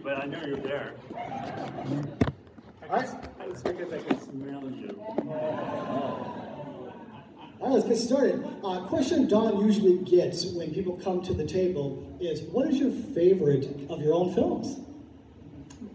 but I know you're there. It's because I can smell you. All right, let's get started. Question Don usually gets when people come to the table is, what is your favorite of your own films?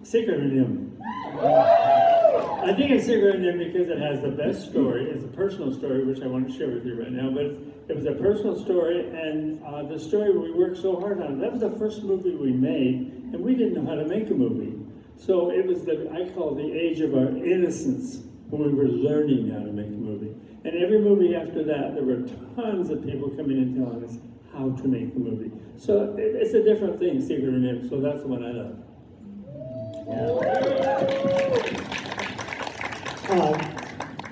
Secret in Him. I think it's Secret in Him because it has the best story. It's a personal story, which I want to share with you right now, but it was a personal story, and the story we worked so hard on. That was the first movie we made, and we didn't know how to make a movie. So it was I call it the age of our innocence, when we were learning how to make a movie. And every movie after that, there were tons of people coming in telling us how to make a movie. So it's a different thing, Secret in Him, so that's the one I love.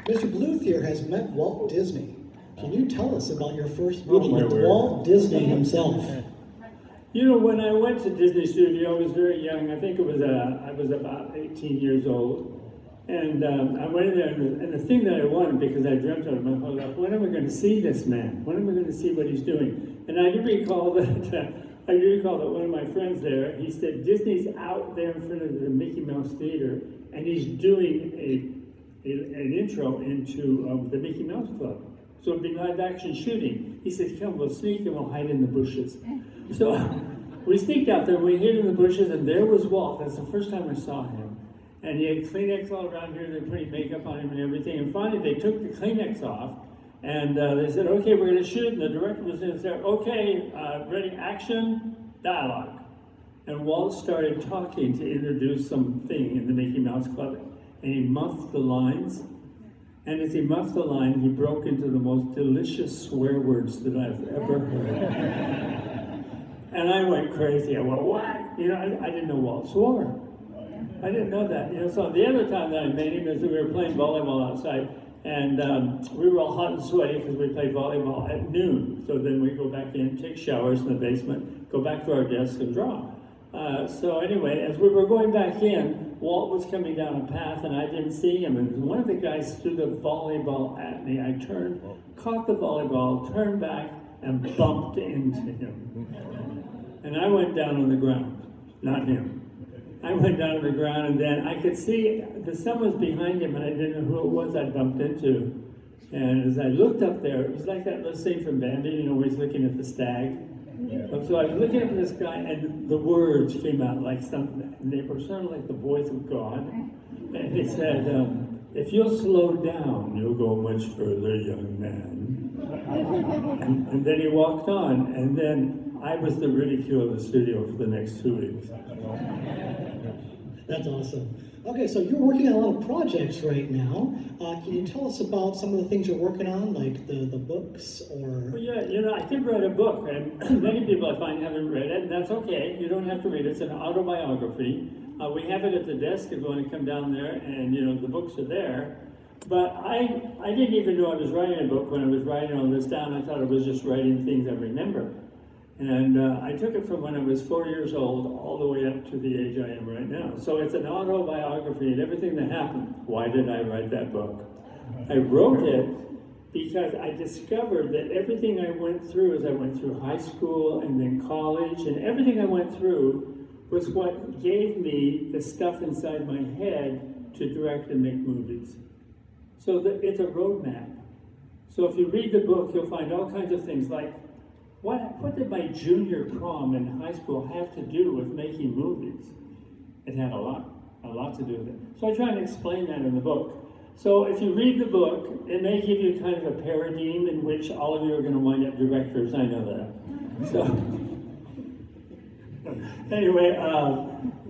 Mr. Bluth here has met Walt Disney. Can you tell us about your first meeting with word. Walt Disney himself? You know, when I went to Disney Studio, I was very young. I think I was about 18 years old. And I went in there, and the thing that I wanted, because I dreamt of it my whole life, when am I going to see this man? When am I going to see what he's doing? And I do recall that one of my friends there, he said, Disney's out there in front of the Mickey Mouse Theater, and he's doing an intro into the Mickey Mouse Club. So it'd be live action shooting. He said, come, we'll sneak and we'll hide in the bushes. So we sneaked out there, we hid in the bushes, and there was Walt. That's the first time I saw him. And he had Kleenex all around here, they're putting makeup on him and everything. And finally they took the Kleenex off, and they said, okay, we're gonna shoot. And the director was in there, okay, ready, action, dialogue. And Walt started talking to introduce something in the Mickey Mouse Club. And he muffed the lines. And as he muffed the line, he broke into the most delicious swear words that I've ever heard. And I went crazy. I went, what? You know, I didn't know Walt swore. I didn't know that. You know, so the other time that I met him is that we were playing volleyball outside, and we were all hot and sweaty because we played volleyball at noon. So then we go back in, take showers in the basement, go back to our desk and draw. So anyway, as we were going back in, Walt was coming down a path and I didn't see him. And one of the guys threw the volleyball at me. I turned, caught the volleyball, turned back, and bumped into him. And I went down on the ground, not him. I went down on the ground, and then I could see the sun was behind him, and I didn't know who it was I bumped into. And as I looked up there, it was like that little scene from Bambi, you know, where he's looking at the stag. Yeah. So I was looking up at this guy, and the words came out like something, and they were sort of like the voice of God. And he said, if you'll slow down, you'll go much further, young man. And then he walked on, and then I was the ridicule of the studio for the next 2 weeks. That's awesome. Okay, so you're working on a lot of projects right now. Can you tell us about some of the things you're working on, like the books or? Well, yeah, you know, I did write a book, and many people I find haven't read it, and that's okay. You don't have to read it. It's an autobiography. We have it at the desk if you want to come down there, and, you know, the books are there. But I didn't even know I was writing a book when I was writing all this down. I thought I was just writing things I remember. And I took it from when I was 4 years old all the way up to the age I am right now. So it's an autobiography and everything that happened. Why did I write that book? I wrote it because I discovered that everything I went through as I went through high school and then college, and everything I went through was what gave me the stuff inside my head to direct and make movies. So it's a roadmap. So if you read the book, you'll find all kinds of things like, what did my junior prom in high school have to do with making movies? It had a lot to do with it. So I try and explain that in the book. So if you read the book, it may give you kind of a paradigm in which all of you are going to wind up directors. I know that. So anyway,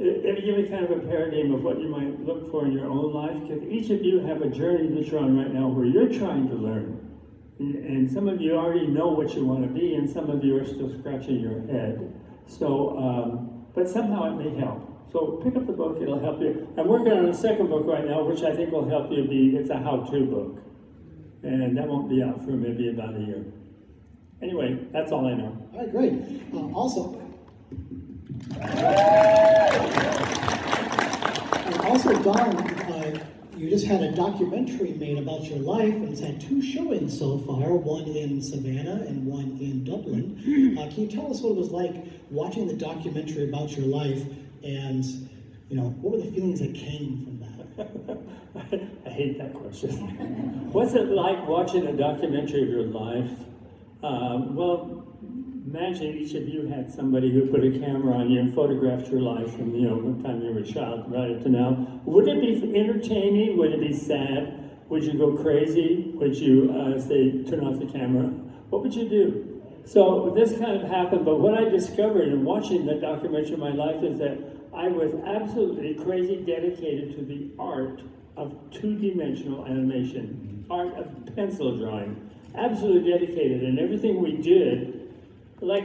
it'll give you kind of a paradigm of what you might look for in your own life, because each of you have a journey that you're on right now where you're trying to learn. And some of you already know what you want to be, and some of you are still scratching your head. So, but somehow it may help. So pick up the book, it'll help you. I'm working on a second book right now, which I think will help you it's a how-to book. And that won't be out for maybe about a year. Anyway, that's all I know. All right, great. Also, Don, you just had a documentary made about your life, and it's had 2 showings so far, one in Savannah and one in Dublin. Can you tell us what it was like watching the documentary about your life And, what were the feelings that came from that? I hate that question. What's it like watching a documentary of your life? Well, imagine each of you had somebody who put a camera on you and photographed your life from, one time you were a child right up to now. Would it be entertaining? Would it be sad? Would you go crazy? Would you say, turn off the camera? What would you do? So this kind of happened, but what I discovered in watching the documentary of my life is that I was absolutely crazy dedicated to the art of two-dimensional animation, art of pencil drawing. Absolutely dedicated, and everything we did, like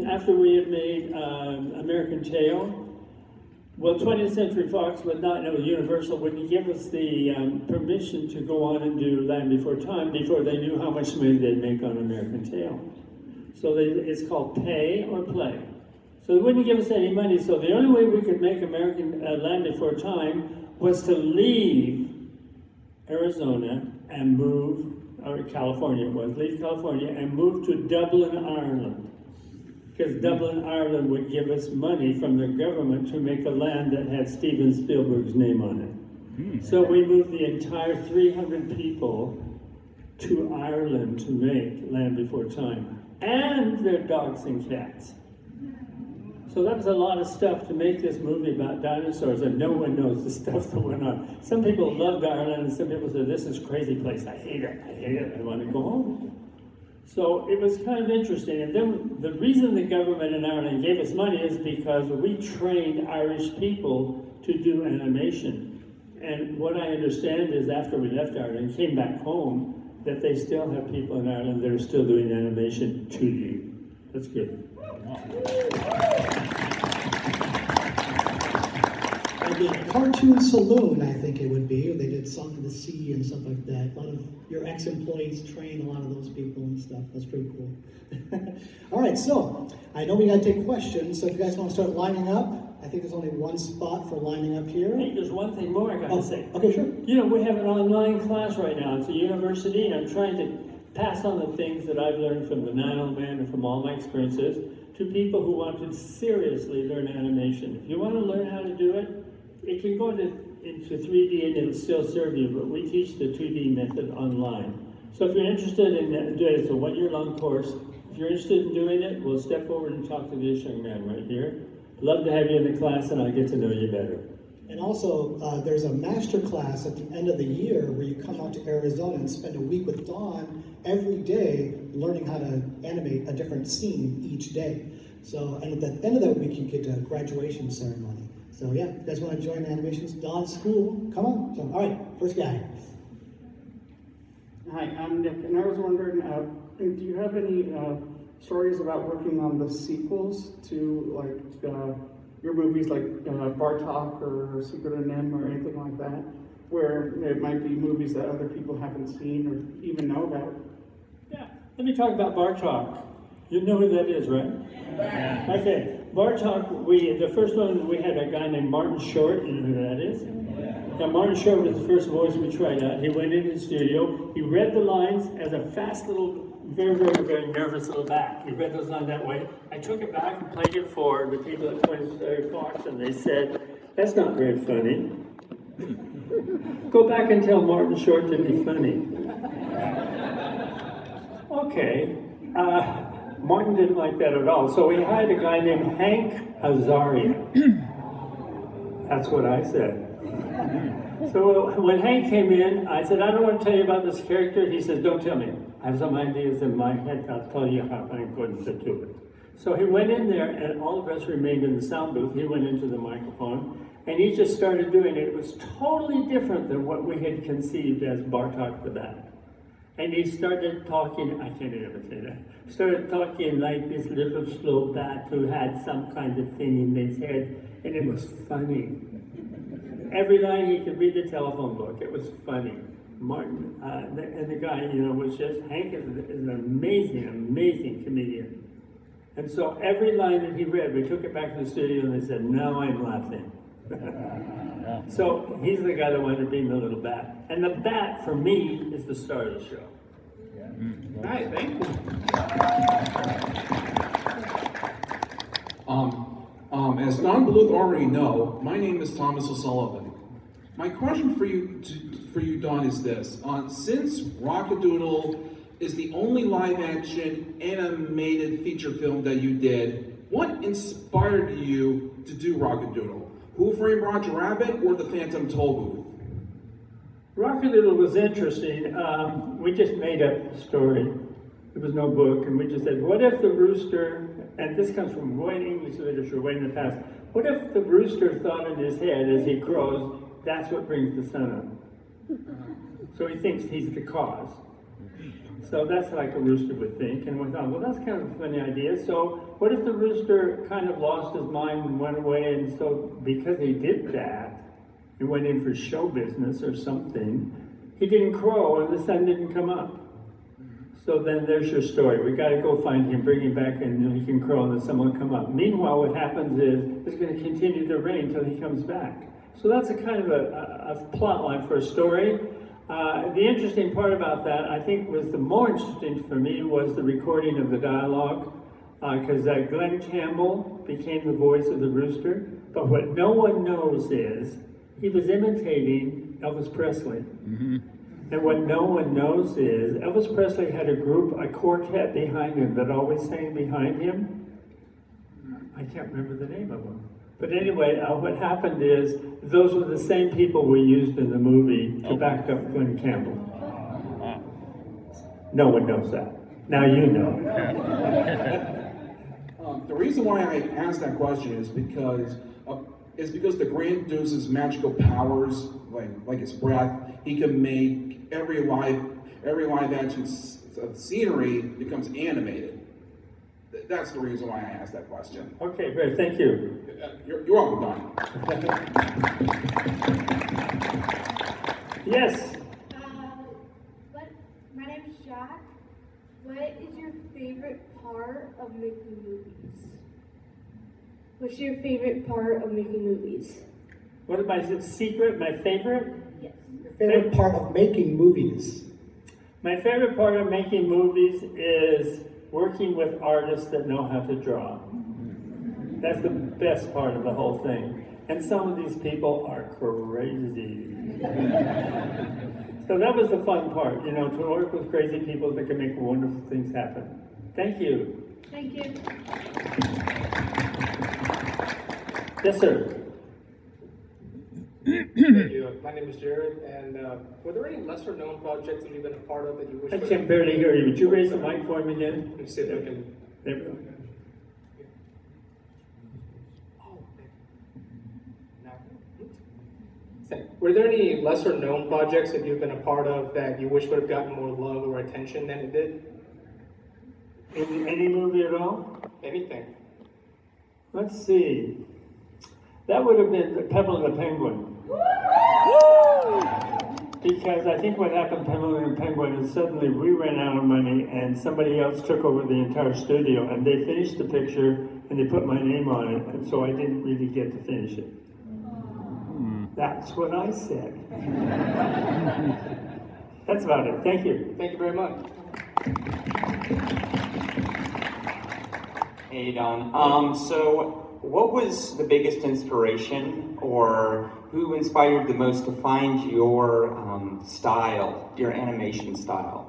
after we had made American Tail, well, 20th Century Fox would not, no, Universal wouldn't give us the permission to go on and do Land Before Time before they knew how much money they'd make on American Tail. So it's called pay or play. So they wouldn't give us any money, so the only way we could make American Land Before Time was to leave Arizona and move, or California it was, leave California and move to Dublin, Ireland. Because Dublin, Ireland would give us money from the government to make a land that had Steven Spielberg's name on it. So we moved the entire 300 people to Ireland to make Land Before Time. And their dogs and cats. So that was a lot of stuff to make this movie about dinosaurs, and no one knows the stuff that went on. Some people loved Ireland, and some people said, this is a crazy place, I hate it, I want to go home. So it was kind of interesting, and then the reason the government in Ireland gave us money is because we trained Irish people to do animation. And what I understand is after we left Ireland and came back home, that they still have people in Ireland that are still doing animation 2D. That's good. The Cartoon Saloon, I think it would be. They did Song of the Sea and stuff like that. A lot of your ex-employees train a lot of those people and stuff. That's pretty cool. All right, so I know we got to take questions, so if you guys want to start lining up, I think there's only one spot for lining up here. Hey, there's one thing more I got to say. Okay, sure. We have an online class right now. It's a university, and I'm trying to pass on the things that I've learned from the Nano Man and from all my experiences to people who want to seriously learn animation. If you want to learn how to do it, it can go into 3D and it'll still serve you, but we teach the 2D method online. So if you're interested in doing it, it's a 1-year-long course. If you're interested in doing it, we'll step forward and talk to this young man right here. Love to have you in the class, and I'll get to know you better. And also, there's a master class at the end of the year where you come out to Arizona and spend a week with Dawn every day learning how to animate a different scene each day. So, and at the end of that week, you get a graduation ceremony. So yeah, if you guys want to join Animations Dawn School, come on. So, all right, first guy. Hi, I'm Nick, and I was wondering, do you have any stories about working on the sequels to your movies like Bartok or Secret of Nim or anything like that, where it might be movies that other people haven't seen or even know about? Yeah, let me talk about Bartok. You know who that is, right? Yeah. Okay, Bartok, the first one, we had a guy named Martin Short. You know who that is? Now, Martin Short was the first voice we tried out. He went into the studio, he read the lines as a fast little, very, very, very nervous little bat. He read those lines that way. I took it back and played it for the people at 20th Century Fox, and they said, that's not very funny. Go back and tell Martin Short to be funny. Okay. Martin didn't like that at all, so we hired a guy named Hank Azaria. That's what I said. So when Hank came in, I said, I don't want to tell you about this character. He says, don't tell me. I have some ideas in my head. I'll tell you how I'm going to do it. So he went in there, and all of us remained in the sound booth. He went into the microphone, and he just started doing it. It was totally different than what we had conceived as Bartok the Bat. And he started talking, I can't even say that, started talking like this little slow bat who had some kind of thing in his head, and it was funny. Every line he could read the telephone book, it was funny. Martin, and the guy, was just, Hank is an amazing, amazing comedian. And so every line that he read, we took it back to the studio and they said, now I'm laughing. So he's the guy that wanted to be the little bat. And the bat, for me, is the star of the show. All right, thank you. As Don Bluth already know, my name is Thomas O'Sullivan. My question for you, Don, is this: since Rockadoodle is the only live-action animated feature film that you did, what inspired you to do Rockadoodle? Who Framed Roger Rabbit or The Phantom Toll Booth? Rockadoodle was interesting. We just made up a story. There was no book, and we just said, what if the rooster, and this comes from way English literature, way in the past, what if the rooster thought in his head as he crows, that's what brings the sun up? So he thinks he's the cause. So that's like a rooster would think, and we thought, well, that's kind of a funny idea. So what if the rooster kind of lost his mind and went away, and so because he did that, he went in for show business or something, he didn't crow and the sun didn't come up. So then there's your story. We got to go find him, bring him back, and he can crow and the sun will come up. Meanwhile, what happens is it's going to continue to rain until he comes back. So that's a kind of a plot line for a story. The interesting part about that, I think, was the more interesting for me was the recording of the dialogue, because Glenn Campbell became the voice of the rooster. But what no one knows is he was imitating Elvis Presley. Mm-hmm. And what no one knows is Elvis Presley had a group, a quartet behind him that always sang behind him. I can't remember the name of them. But anyway, what happened is those were the same people we used in the movie to back up Glenn Campbell. No one knows that. Now you know. The reason why I asked that question is because the Grand Deuce's magical powers, like his breath, he can make every live action scenery becomes animated. That's the reason why I asked that question. Okay, great, thank you. You're welcome, Don. Yes. My name is Jack. What is your favorite part of making movies? What's your favorite part of making movies? What am I, is it secret, my favorite? Yes. Your favorite part of making movies? My favorite part of making movies is working with artists that know how to draw. That's the best part of the whole thing. And some of these people are crazy. So that was the fun part, to work with crazy people that can make wonderful things happen. Thank you. Thank you. Yes, sir. Thank you. My name is Jared, and were there any lesser-known projects that you've been a part of that you wish? I can barely hear you. Would you raise the mic for me again? Let me see if I can. There we go. Oh, now. Were there any lesser-known projects that you've been a part of that you wish would have gotten more love or attention than it did? Any movie at all? Anything? Let's see. That would have been Pebble and the Penguin. Because I think what happened to Pebble and the Penguin is suddenly we ran out of money and somebody else took over the entire studio and they finished the picture and they put my name on it, and so I didn't really get to finish it. That's what I said. That's about it. Thank you. Thank you very much. Hey, Don. So what was the biggest inspiration, or who inspired the most to find your style, your animation style?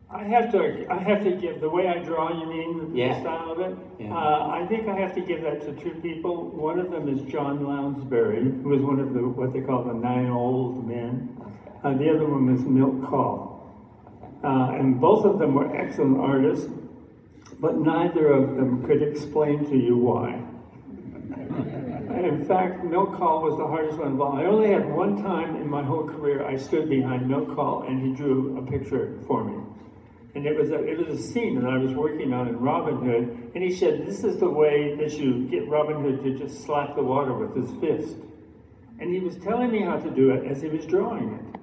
I have to give, the way I draw, you mean, Yeah. the style of it? Yeah. I think I have to give that to two people. One of them is John Lounsbury, who was one of the, what they call the 9 old men. The other one was Milt Kahl. And both of them were excellent artists, but neither of them could explain to you why. In fact, Milt Kahl was the hardest one of all. I only had one time in my whole career I stood behind Milt Kahl and he drew a picture for me. And it was a scene that I was working on in Robin Hood, and he said, this is the way that you get Robin Hood to just slap the water with his fist. And he was telling me how to do it as he was drawing it.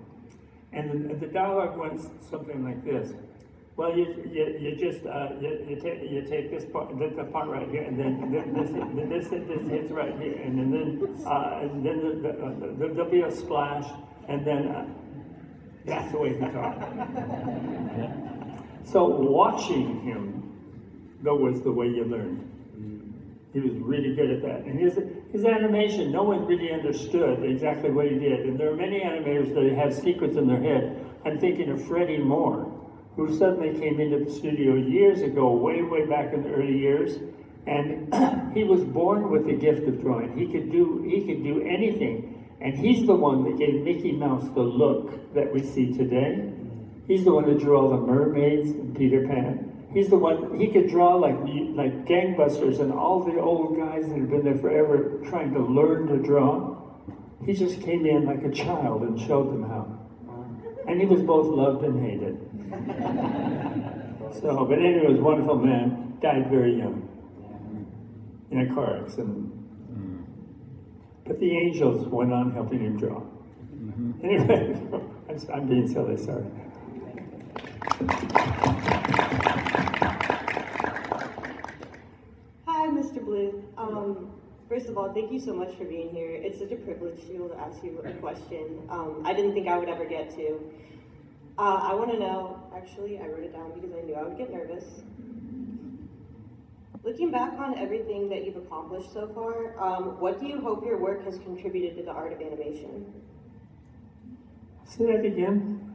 And the dialogue went something like this. Well, you take this part, the part right here, and then this hits right here, and then there'll be a splash, and then that's the way he talked. So watching him, though, was the way you learned. He was really good at that. And his animation, no one really understood exactly what he did. And there are many animators that have secrets in their head. I'm thinking of Freddie Moore, who suddenly came into the studio years ago, way, way back in the early years. And he was born with the gift of drawing. He could do anything. And he's the one that gave Mickey Mouse the look that we see today. He's the one that drew all the mermaids and Peter Pan. He's the one, he could draw like gangbusters and all the old guys that have been there forever trying to learn to draw. He just came in like a child and showed them how. And he was both loved and hated. So, but anyway, he was a wonderful man, died very young in a car accident. But the angels went on helping him draw. Anyway, I'm being silly, sorry. Hi, Mr. Blue. First of all, thank you so much for being here. It's such a privilege to be able to ask you a question I didn't think I would ever get to. I want to know, actually, I wrote it down because I knew I would get nervous. Looking back on everything that you've accomplished so far, what do you hope your work has contributed to the art of animation? Say that again.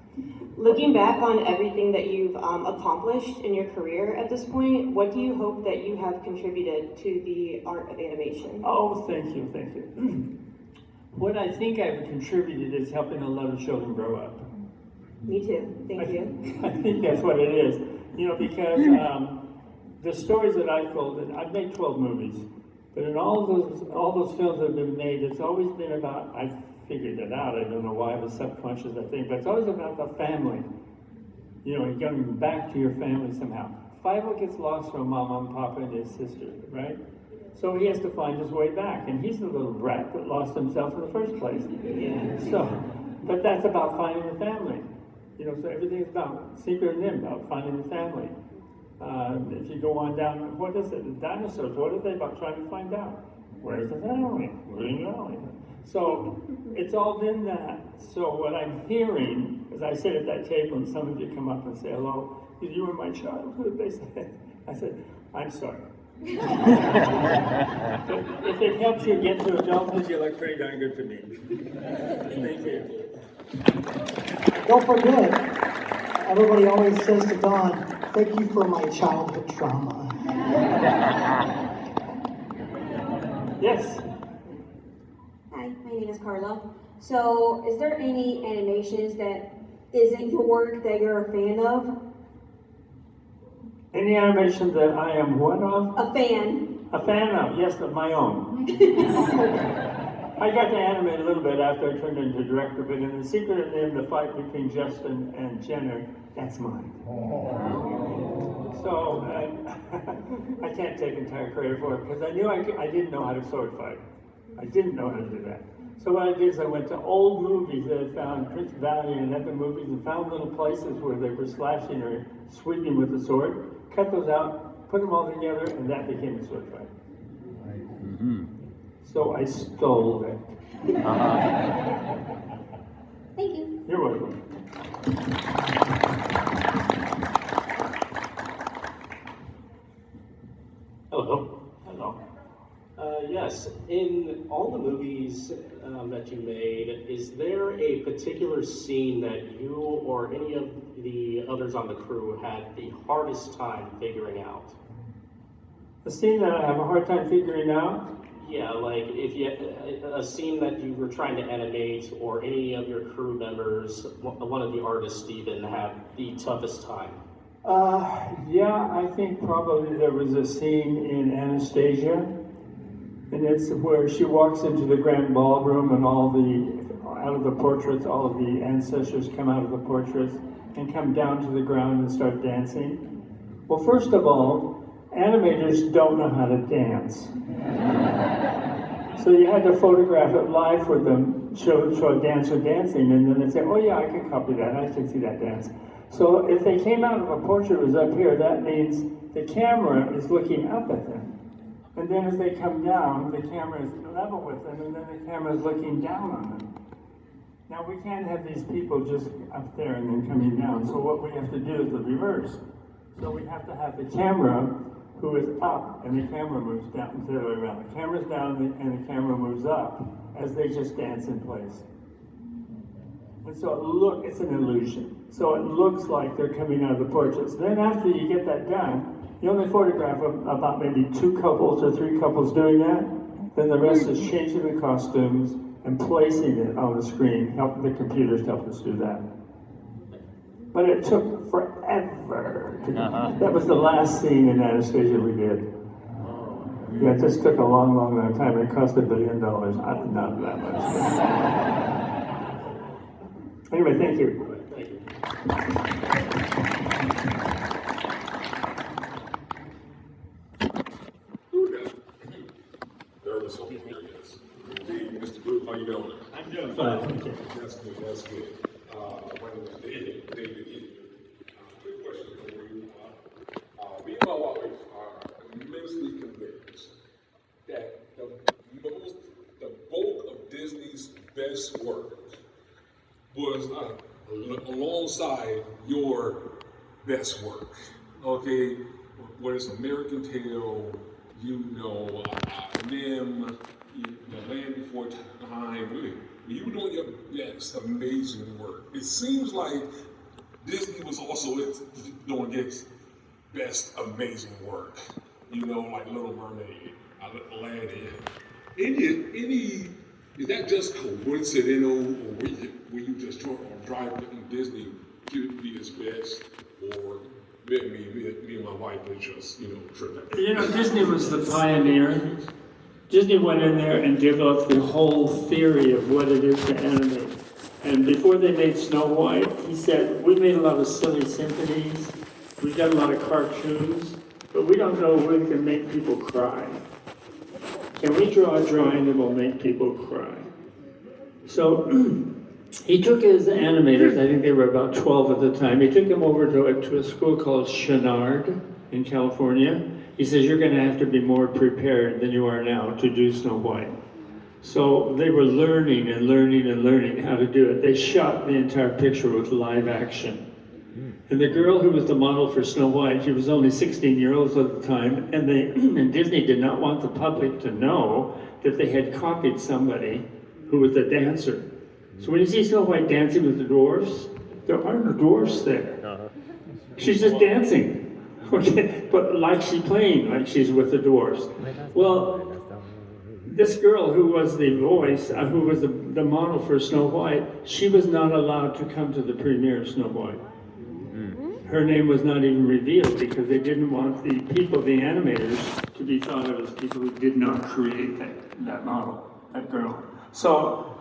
Looking back on everything that you've accomplished in your career at this point, what do you hope that you have contributed to the art of animation? Oh, thank you, thank you. What I think I've contributed is helping a lot of children grow up. Me too, thank you. I think that's what it is. You know, because the stories that I've told, and I've made 12 movies, but in all those films that have been made, it's always been about, I figured it out, I don't know why, it was subconscious, I think, but it's always about the family. You know, going back to your family somehow. Fido gets lost from Mama and Papa and his sister, right? So he has to find his way back, and he's the little brat that lost himself in the first place. So, but that's about finding the family. You know, so everything's about Secret of NIMH, about finding the family. If you go on down, what is it? The dinosaurs, what are they about trying to find out? Where's the family? Where's the family? So it's all been that. So what I'm hearing, as I sit at that table and some of you come up and say hello, you were my childhood, they said. I said, I'm sorry. But if it helps you get to adulthood, you look pretty darn good to me. Thank you. Don't forget, everybody always says to Don, thank you for my childhood trauma. Yes. Hi, my name is Carla. So, is there any animations that isn't your work that you're a fan of? Any animation that I am what of? A fan. A fan of, yes, of my own. I got to animate a little bit after I turned into director, but in The Secret of NIMH, the fight between Justin and Jenner, that's mine. So I can't take entire credit for it because I knew I didn't know how to sword fight. I didn't know how to do that. So what I did is I went to old movies that I found, Prince Valiant and other movies, and found little places where they were slashing or sweeping with the sword, cut those out, put them all together, and that became a sword fight. So I stole it. Thank you. You're welcome. Hello. Hello. Yes, in all the movies that you made, is there a particular scene that you or any of the others on the crew had the hardest time figuring out? The scene that I have a hard time figuring out? Yeah, like if you a scene that you were trying to animate, or any of your crew members, one of the artists even, had the toughest time. Yeah, I think probably there was a scene in Anastasia, and it's where she walks into the grand ballroom and out of the portraits, all of the ancestors come out of the portraits and come down to the ground and start dancing. Well, first of all, animators don't know how to dance. So you had to photograph it live for them, show a dancer dancing, and then they'd say, oh yeah, I can copy that, I can see that dance. So if they came out of a portrait that was up here, that means the camera is looking up at them. And then as they come down, the camera is level with them, and then the camera is looking down on them. Now we can't have these people just up there and then coming down, so what we have to do is the reverse. So we have to have the camera who is up and the camera moves down the other way around. The camera's down and the camera moves up as they just dance in place. And so it's an illusion. So it looks like they're coming out of the portraits. Then after you get that done, you only photograph about maybe 2 couples or 3 couples doing that. Then the rest is changing the costumes and placing it on the screen, helping the computers help us do that. But it took forever. That was the last scene in Anastasia we did. Yeah, it just took a long, long, long time. It cost $1 billion. Not that much. Anyway, thank you. Nervous over here, yes. Hey, Mr. Blue, how you doing? I'm doing fine. Thank you. That's good, that's good. My name is David Heath. Quick question for you. Me and my wife are immensely convinced that the bulk of Disney's best work was alongside your best work. Okay, whether it's American Tail, Nim, The Land Before Time, you were doing your best amazing work. It seems like Disney was also doing its best amazing work. Like Little Mermaid, Aladdin. Is that just coincidental, or were you just driving Disney to be its best, or me and my wife was just, tripping? Disney was the pioneer. Disney went in there and developed the whole theory of what it is to animate. And before they made Snow White, he said, we made a lot of silly symphonies, we've got a lot of cartoons, but we don't know if we can make people cry. Can we draw a drawing that will make people cry? So he took his animators, I think they were about 12 at the time, he took them over to a school called Chenard in California. He says, you're going to have to be more prepared than you are now to do Snow White. So they were learning and learning and learning how to do it. They shot the entire picture with live action. And the girl who was the model for Snow White, she was only 16 years old at the time, and Disney did not want the public to know that they had copied somebody who was a dancer. So when you see Snow White dancing with the dwarfs, there aren't no dwarfs there. She's just dancing. Okay, but like she's playing, like she's with the dwarfs. Well, this girl who was the voice, who was the model for Snow White, she was not allowed to come to the premiere of Snow White. Her name was not even revealed because they didn't want the people, the animators, to be thought of as people who did not create that model, that girl. So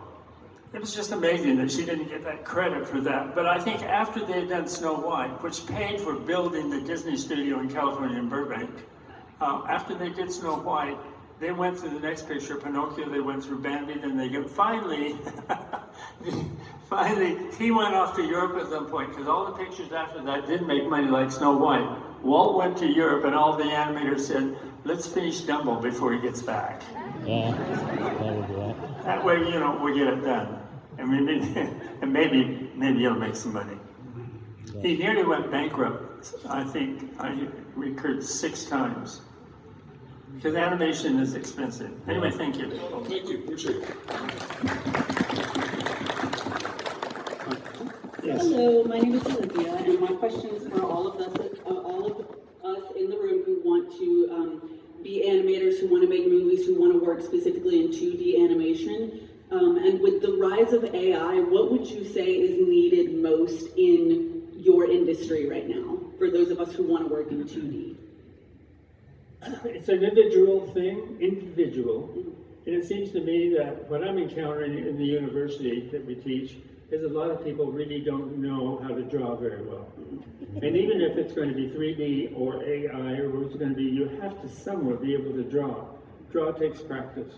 it was just amazing that she didn't get that credit for that. But I think after they had done Snow White, which paid for building the Disney studio in California in Burbank, after they did Snow White, they went through the next picture, Pinocchio, they went through Bambi, then they get, finally, he went off to Europe at some point, because all the pictures after that didn't make money like Snow White. Walt went to Europe and all the animators said, let's finish Dumbo before he gets back. Yeah, that would be right. That way, we get it done. And maybe it'll make some money. He nearly went bankrupt, I think, I recurred 6 times. Because animation is expensive. Anyway, thank you. Thank you, appreciate it. Yes. Hello, my name is Olivia, and my question is for all of us in the room who want to be animators, who want to make movies, who want to work specifically in 2D animation. And with the rise of AI, what would you say is needed most in your industry right now, for those of us who want to work in 2D? It's an individual thing, and it seems to me that what I'm encountering in the university that we teach is a lot of people really don't know how to draw very well. And even if it's going to be 3D or AI or what it's going to be, you have to somewhere be able to draw. Draw takes practice.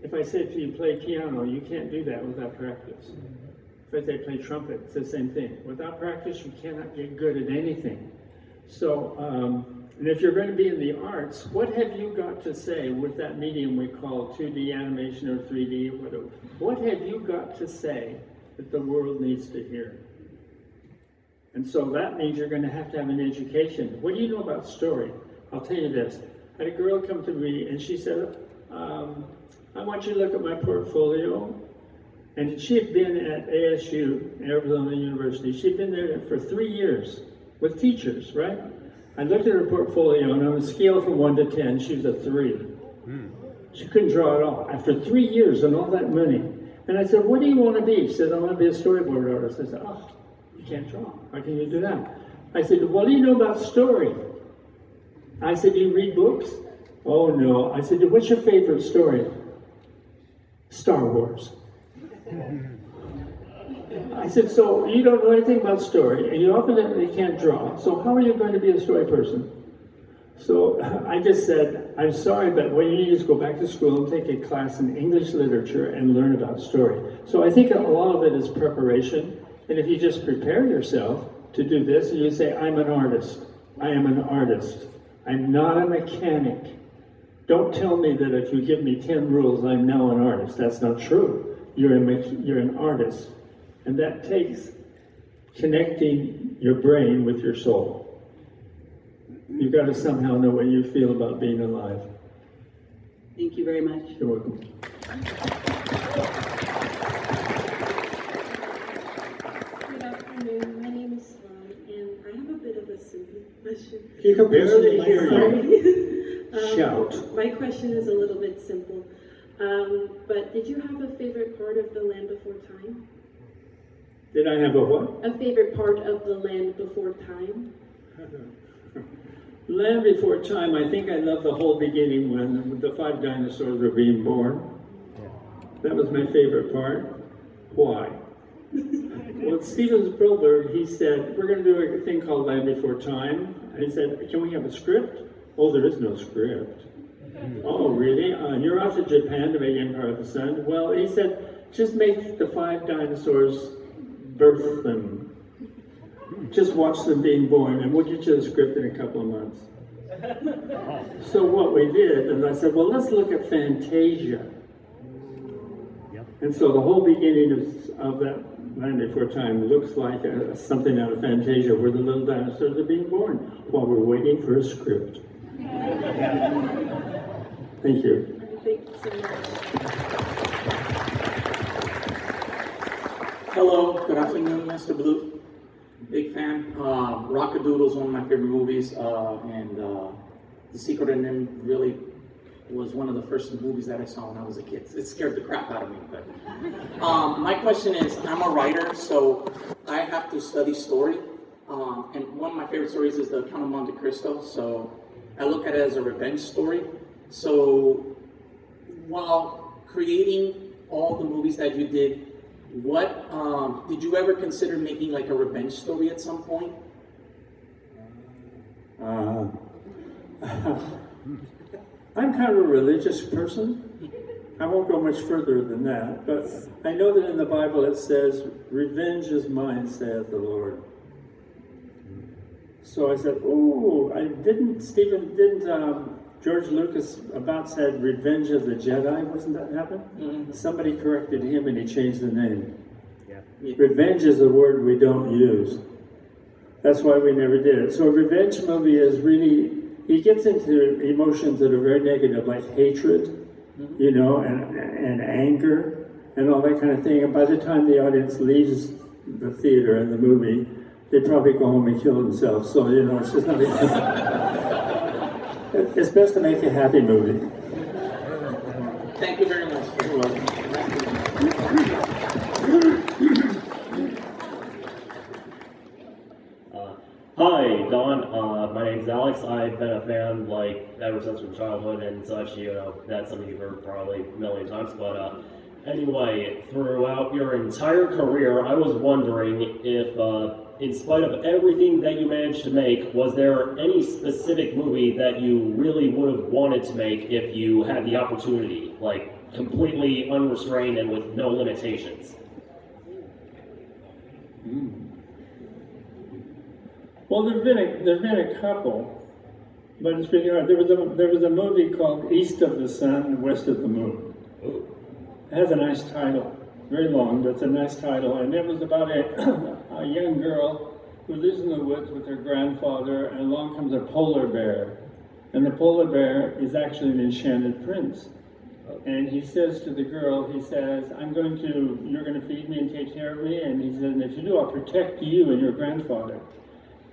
If I said to you, play piano, you can't do that without practice. If I say play trumpet, it's the same thing. Without practice, you cannot get good at anything. So, and if you're going to be in the arts, what have you got to say with that medium we call 2D animation or 3D or whatever? What have you got to say that the world needs to hear? And so that means you're going to have an education. What do you know about story? I'll tell you this. I had a girl come to me and she said, I want you to look at my portfolio. And she had been at ASU, Arizona University. She'd been there for 3 years with teachers, right? I looked at her portfolio and on a scale from 1 to 10, she was a 3. She couldn't draw at all. After 3 years and all that money. And I said, what do you want to be? She said, I want to be a storyboard artist. I said, oh, you can't draw. How can you do that? I said, what do you know about story? I said, do you read books? Oh, no. I said, what's your favorite story? Star Wars. I said, so you don't know anything about story, and you evidently can't draw, so how are you going to be a story person? So I just said, I'm sorry, but what you need is go back to school and take a class in English literature and learn about story. So I think a lot of it is preparation, and if you just prepare yourself to do this, and you say, I'm an artist. I am an artist. I'm not a mechanic. Don't tell me that if you give me 10 rules, I'm now an artist. That's not true. You're an artist. And that takes connecting your brain with your soul. You've got to somehow know what you feel about being alive. Thank you very much. You're welcome. Good afternoon. My name is Sloan, and I have a bit of a simple question. You can barely hear you. Shout. My question is a little bit simple. But did you have a favorite part of The Land Before Time? Did I have a what? A favorite part of The Land Before Time? Land Before Time, I think I love the whole beginning when the 5 dinosaurs were being born. That was my favorite part. Why? Well, Steven Spielberg, he said, we're going to do a thing called Land Before Time. And he said, can we have a script? Oh, there is no script. Oh, really? You're off to Japan to make Empire of the Sun? Well, he said, just make the 5 dinosaurs birth them. Just watch them being born, and we'll get you the script in a couple of months. So what we did, and I said, well, let's look at Fantasia. And so the whole beginning of that Land Before Time looks like something out of Fantasia, where the little dinosaurs are being born while we're waiting for a script. Thank you. Thank you so much. Hello, good afternoon, Mr. Blue. Big fan. Rock-a-Doodle is one of my favorite movies, and The Secret of NIMH really was one of the first movies that I saw when I was a kid. It scared the crap out of me. But my question is, I'm a writer, so I have to study story, and one of my favorite stories is The Count of Monte Cristo, so I look at it as a revenge story. So while creating all the movies that you did, what did you ever consider making like a revenge story at some point? I'm kind of a religious person. I won't go much further than that, but I know that in the Bible it says, revenge is mine, saith the Lord. So I said, oh, George Lucas about said Revenge of the Jedi, wasn't that happen? Mm-hmm. Somebody corrected him and he changed the name. Yeah. Revenge is a word we don't use. That's why we never did it. So a revenge movie is really, he gets into emotions that are very negative, like hatred, you know, and anger, and all that kind of thing. And by the time the audience leaves the theater and the movie, they probably go home and kill themselves. So, you know, it's just not it's best to make a happy movie. Thank you very much. You're welcome. Hi, Don. My name's Alex. I've been a fan like ever since from childhood and such. You know, that's something you've heard probably a million times. But anyway, throughout your entire career, I was wondering if, in spite of everything that you managed to make, was there any specific movie that you really would have wanted to make if you had the opportunity, like completely unrestrained and with no limitations? Well, there's been a couple, but it's pretty hard. There was a movie called East of the Sun and West of the Moon. It has a nice title, very long, but it's a nice title, and it was about a young girl who lives in the woods with her grandfather, and along comes a polar bear, And the polar bear is actually an enchanted prince. And he says to the girl, he says, you're going to feed me and take care of me. And he says, and if you do, I'll protect you and your grandfather.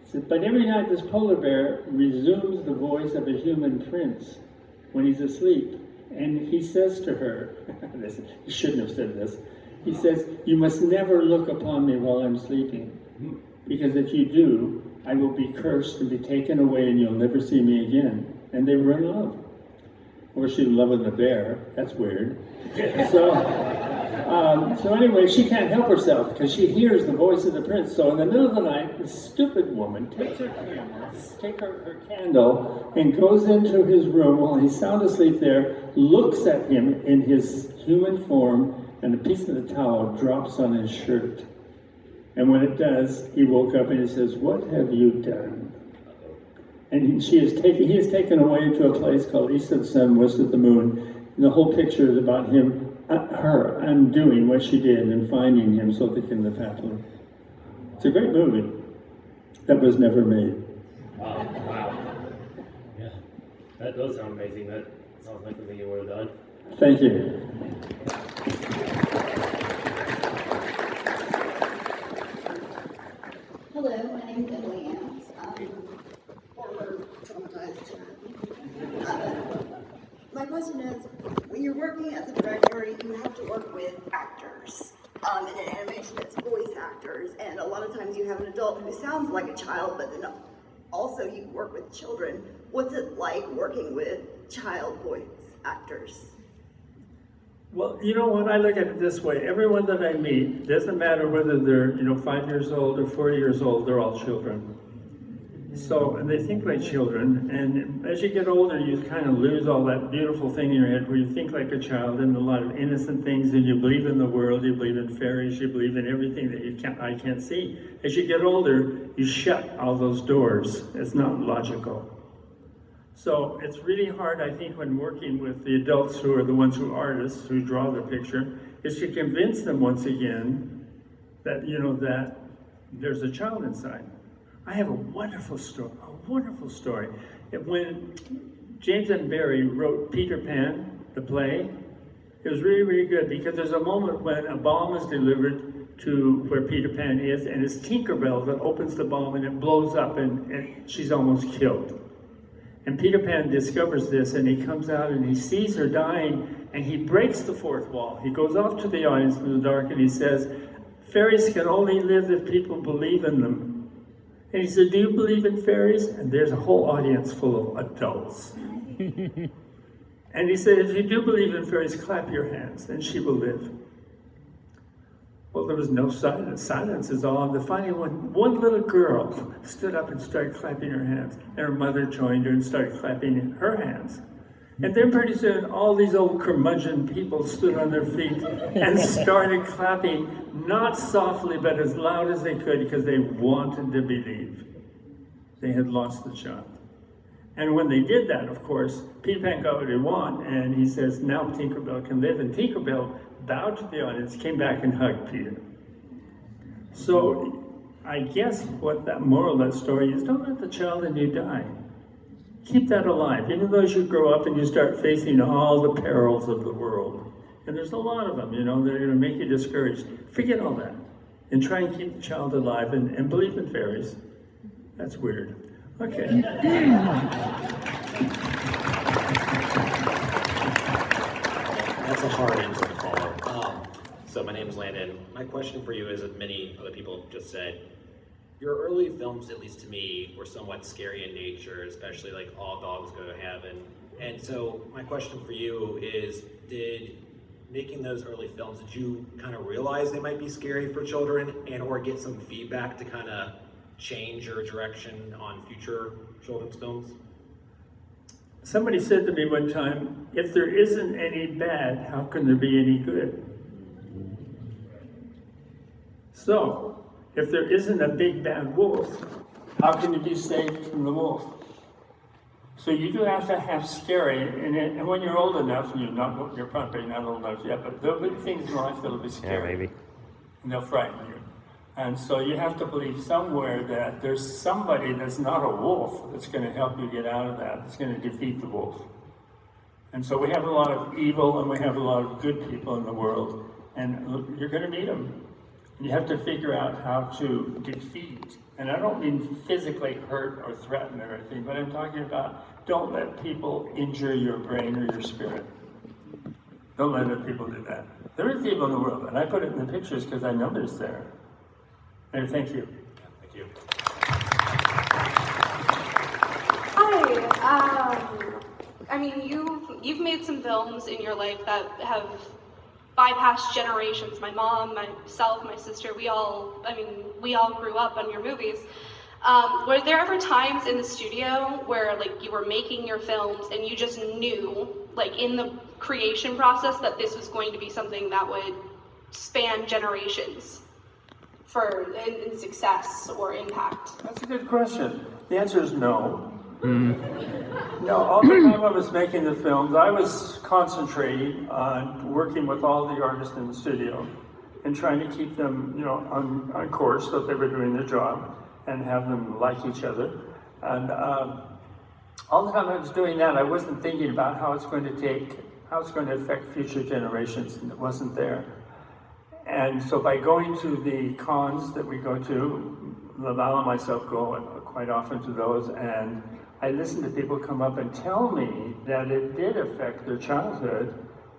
He said, but every night this polar bear resumes the voice of a human prince when he's asleep. And he says to her, he shouldn't have said this, he says, you must never look upon me while I'm sleeping. Because if you do, I will be cursed and be taken away and you'll never see me again. And they were in love. Or she's in love with the bear. That's weird. So anyway, she can't help herself because she hears the voice of the prince. So in the middle of the night, this stupid woman takes her candle and goes into his room while he's sound asleep there, looks at him in his human form, and a piece of the towel drops on his shirt. And when it does, he woke up and he says, what have you done? And he is taken away to a place called East of the Sun, West of the Moon. And the whole picture is about her undoing what she did and finding him so they can live happily. It's a great movie that was never made. Wow. Yeah, that does sound amazing. That sounds like something you would have done. Thank you. Hello, my name is Emily Ann. Former traumatized child. My question is, when you're working as a director, you have to work with actors. In an animation, it's voice actors, and a lot of times you have an adult who sounds like a child, but then also you work with children. What's it like working with child voice actors? Well, you know what, I look at it this way. Everyone that I meet, doesn't matter whether they're 5 years old or 40 years old, they're all children. So, and they think like children, and as you get older, you kind of lose all that beautiful thing in your head where you think like a child and a lot of innocent things, and you believe in the world, you believe in fairies, you believe in everything that I can't see. As you get older, you shut all those doors. It's not logical. So it's really hard, I think, when working with the adults who are the ones who are artists, who draw the picture, is to convince them once again that, that there's a child inside. I have a wonderful story. When James M. Barrie wrote Peter Pan, the play, it was really, really good because there's a moment when a bomb is delivered to where Peter Pan is, and it's Tinkerbell that opens the bomb and it blows up and she's almost killed. And Peter Pan discovers this and he comes out and he sees her dying and he breaks the fourth wall. He goes off to the audience in the dark and he says, fairies can only live if people believe in them. And he said, do you believe in fairies? And there's a whole audience full of adults. And he said, if you do believe in fairies, clap your hands, then she will live. Well, there was no silence. Silence is all. And finally, one little girl stood up and started clapping her hands. And her mother joined her and started clapping her hands. And then pretty soon, all these old curmudgeon people stood on their feet and started clapping, not softly, but as loud as they could, because they wanted to believe they had lost the child. And when they did that, of course, Peter Pan got what he wanted, and he says, now Tinkerbell can live. And Tinkerbell bowed to the audience, came back and hugged Peter. So I guess what that moral of that story is, don't let the child in you die. Keep that alive, even though as you grow up and you start facing all the perils of the world. And there's a lot of them, they're going to make you discouraged. Forget all that and try and keep the child alive and believe in fairies. That's weird. Okay. That's a hard answer to follow. So my name is Landon. My question for you is, as many other people have just said, your early films, at least to me, were somewhat scary in nature, especially like All Dogs Go to Heaven. And so my question for you is, did making those early films, did you kind of realize they might be scary for children and or get some feedback to kind of change your direction on future children's films? Somebody said to me one time, if there isn't any bad, how can there be any good? So, if there isn't a big bad wolf, how can you be saved from the wolf? So you do have to have scary, and when you're old enough, you're probably not old enough yet, but there'll be things in life that'll be scary. Yeah, maybe. And they'll frighten you. And so you have to believe somewhere that there's somebody that's not a wolf that's going to help you get out of that, that's going to defeat the wolf. And so we have a lot of evil and we have a lot of good people in the world, and you're going to meet them. And you have to figure out how to defeat. And I don't mean physically hurt or threaten or anything, but I'm talking about don't let people injure your brain or your spirit. Don't let other people do that. There is evil in the world, and I put it in the pictures because I know it's there. And thank you. Thank you. Hi. I mean, you've made some films in your life that have bypassed generations. My mom, myself, my sister, we all grew up on your movies. Were there ever times in the studio where like you were making your films and you just knew, like in the creation process, that this was going to be something that would span generations in success or impact? That's a good question. The answer is no. No, all the time I was making the films, I was concentrating on working with all the artists in the studio and trying to keep them, on course so that they were doing their job and have them like each other. And all the time I was doing that, I wasn't thinking about how it's going to affect future generations, and it wasn't there. And so by going to the cons that we go to, Laval and myself go quite often to those, and I listen to people come up and tell me that it did affect their childhood,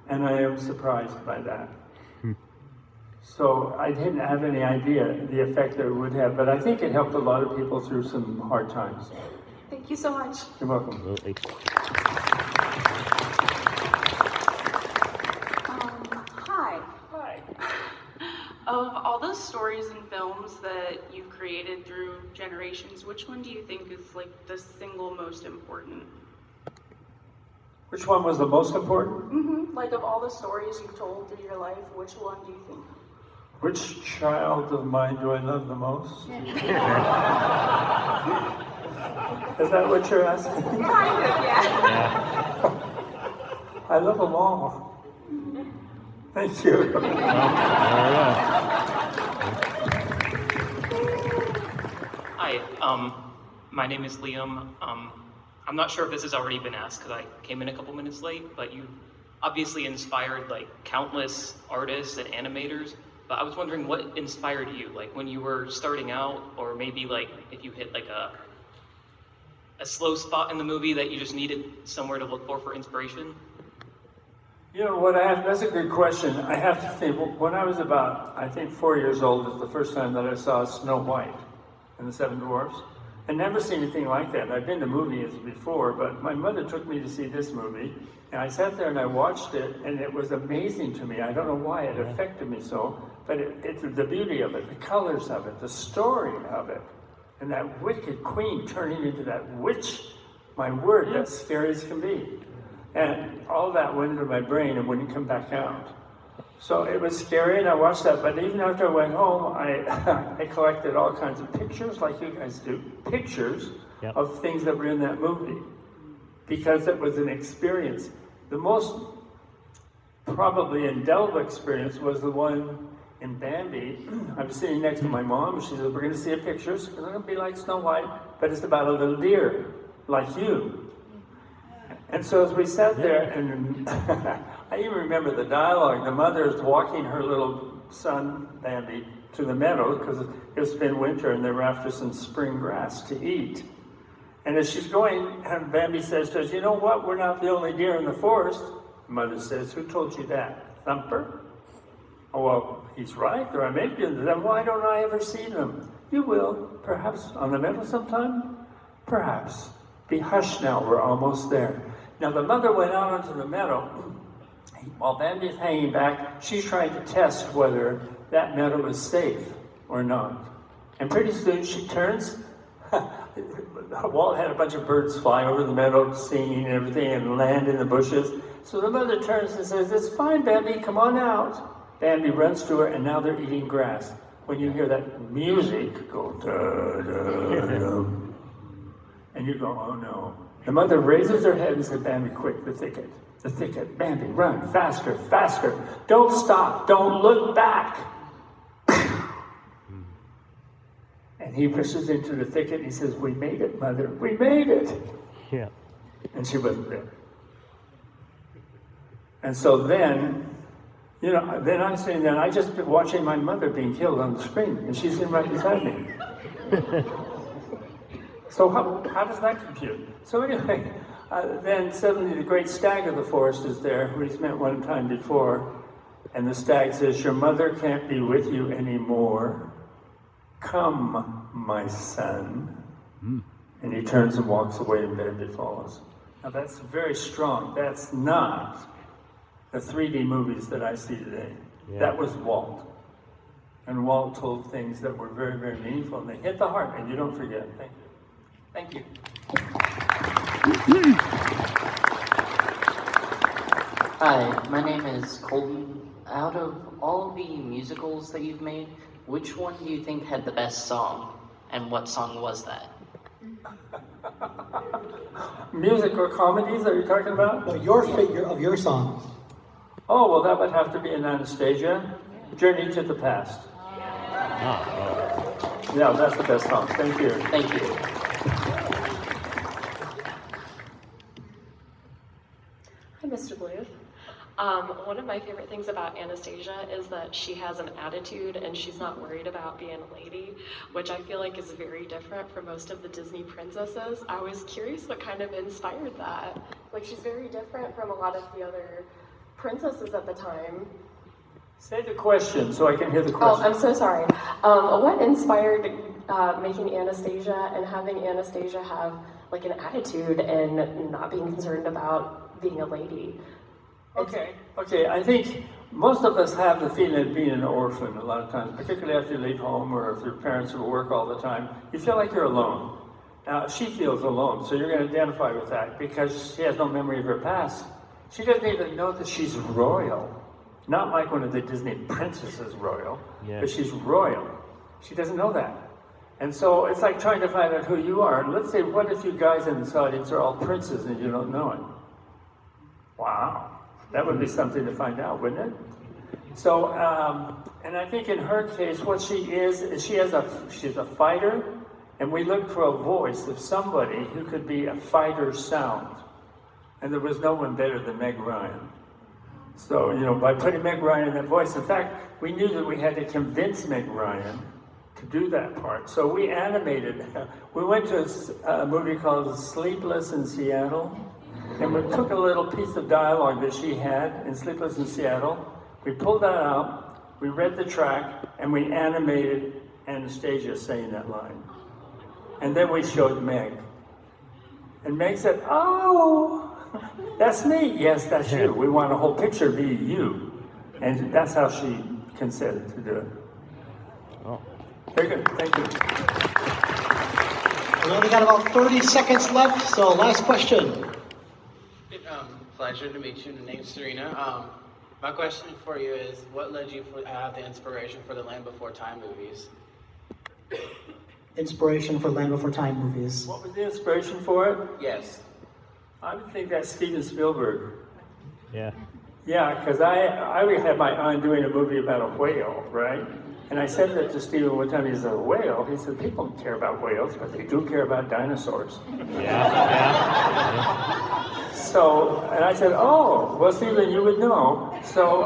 and I am surprised by that. So I didn't have any idea the effect that it would have, but I think it helped a lot of people through some hard times. Thank you so much. You're welcome. Hi. Hi. Of all those stories and films that you've created through generations, which one do you think is like the single most important? Which one was the most important? Like of all the stories you've told through your life, which one do you think? Which child of mine do I love the most? Is that what you're asking? Kind of, yeah. I love them all. Thank you. Hi, my name is Liam. I'm not sure if this has already been asked because I came in a couple minutes late, but you obviously inspired like countless artists and animators. But I was wondering what inspired you, like when you were starting out, or maybe like if you hit like a slow spot in the movie that you just needed somewhere to look for inspiration? You know, that's a good question. I have to think, when I was about, I think 4 years old was the first time that I saw Snow White and the Seven Dwarfs. I'd never seen anything like that. I'd been to movies before, but my mother took me to see this movie, and I sat there and I watched it, and it was amazing to me. I don't know why it affected me so, but it's the beauty of it, the colors of it, the story of it, and that wicked queen turning into that witch, my word, that's scary as can be. And all that went into my brain and wouldn't come back out. So it was scary, and I watched that, but even after I went home, I collected all kinds of pictures, like you guys do, pictures of things that were in that movie, because it was an experience. The most probably indelible experience was the one in Bambi. I was sitting next to my mom, and she said, we're going to see a picture, it's going to be like Snow White, but it's about a little deer, like you. And so as we sat there, and I even remember the dialogue, the mother is walking her little son, Bambi, to the meadow, because it's been winter and they were after some spring grass to eat. And as she's going, Bambi says to us, you know what, we're not the only deer in the forest. The mother says, who told you that? Thumper? Oh, well, he's right, there are maybe them. Why don't I ever see them? You will, perhaps on the meadow sometime? Perhaps. Be hushed now, we're almost there. Now the mother went out onto the meadow. While Bambi's hanging back, she's trying to test whether that meadow is safe or not. And pretty soon she turns. Walt had a bunch of birds fly over the meadow, singing and everything, and land in the bushes. So the mother turns and says, it's fine, Bambi, come on out. Bambi runs to her, and now they're eating grass. When you hear that music go, da, da, da, and you go, oh no. The mother raises her head and said, Bambi, quick, the thicket. The thicket. Bambi, run, faster, faster. Don't stop, don't look back. And he pushes into the thicket and he says, "We made it, Mother, we made it." Yeah. And she wasn't there. And so then, you know, then I'm sitting there and I just been watching my mother being killed on the screen, and she's sitting right beside me. So how does that compute? So anyway, then suddenly the great stag of the forest is there, who he's met one time before, and the stag says, "Your mother can't be with you anymore. Come, my son." And he turns and walks away, and Bambi follows. Now that's very strong. That's not the 3D movies that I see today. Yeah. That was Walt. And Walt told things that were very, very meaningful, and they hit the heart, and you don't forget. Thank you. Thank you. Hi, my name is Colton. Out of all the musicals that you've made, which one do you think had the best song? And what song was that? Music or comedies are you talking about? No, your figure of your songs. Oh, well, that would have to be in Anastasia, Journey to the Past. Yeah, that's the best song. Thank you. Thank you. Hi, Mr. Bluth. One of my favorite things about Anastasia is that she has an attitude and she's not worried about being a lady, which I feel like is very different from most of the Disney princesses. I was curious what kind of inspired that. Like, she's very different from a lot of the other princesses at the time. Say the question so I can hear the Oh, question. I'm so sorry. What inspired making Anastasia and having Anastasia have like an attitude and not being concerned about being a lady? Okay, I think most of us have the feeling of being an orphan a lot of times, particularly after you leave home or if your parents are at work all the time. You feel like you're alone. Now, she feels alone, so you're going to identify with that because she has no memory of her past. She doesn't even know that she's royal. Not like one of the Disney princesses royal, but she's royal. She doesn't know that. And so it's like trying to find out who you are. And let's say, what if you guys in this audience are all princes and you don't know it? Wow. That would be something to find out, wouldn't it? So, and I think in her case, what she is she's a fighter, and we looked for a voice of somebody who could be a fighter sound. And there was no one better than Meg Ryan. So, you know, by putting Meg Ryan in that voice, in fact, we knew that we had to convince Meg Ryan to do that part. So we animated, we went to a movie called Sleepless in Seattle, and we took a little piece of dialogue that she had in Sleepless in Seattle, we pulled that out, we read the track, and we animated Anastasia saying that line. And then we showed Meg. And Meg said, "Oh, that's me." "Yes, that's you. We want a whole picture be you." And that's how she consented to do it. Oh. Very good, thank you. We only got about 30 seconds left, so last question. Pleasure to meet you. My name's Serena. My question for you is, what led you to have the inspiration for the Land Before Time movies? Inspiration for Land Before Time movies. What was the inspiration for it? Yes. I would think that's Steven Spielberg. Yeah. Yeah, because I had my eye on doing a movie about a whale, right? And I said that to Steven one time. He said, "A whale?" He said, "People don't care about whales, but they do care about dinosaurs." Yeah. So, and I said, "Oh, well, Steven, you would know." So,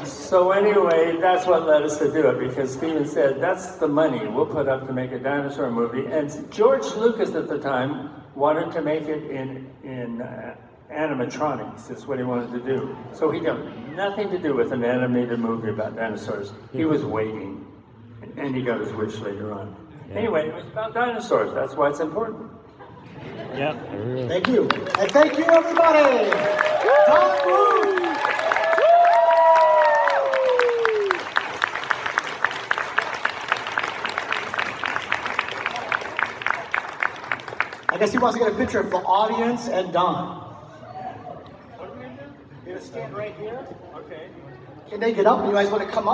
So anyway, that's what led us to do it, because Steven said, "That's the money we'll put up to make a dinosaur movie." And George Lucas at the time wanted to make it in animatronics, is what he wanted to do. So he had nothing to do with an animated movie about dinosaurs. He was waiting, and he got his wish later on. Yeah. Anyway, it was about dinosaurs. That's why it's important. Yeah. Thank you. And thank you, everybody. Don Bluth. I guess he wants to get a picture of the audience and Don. What are we going to do? You're going to stand right here? Okay. Can they get up? You guys want to come up?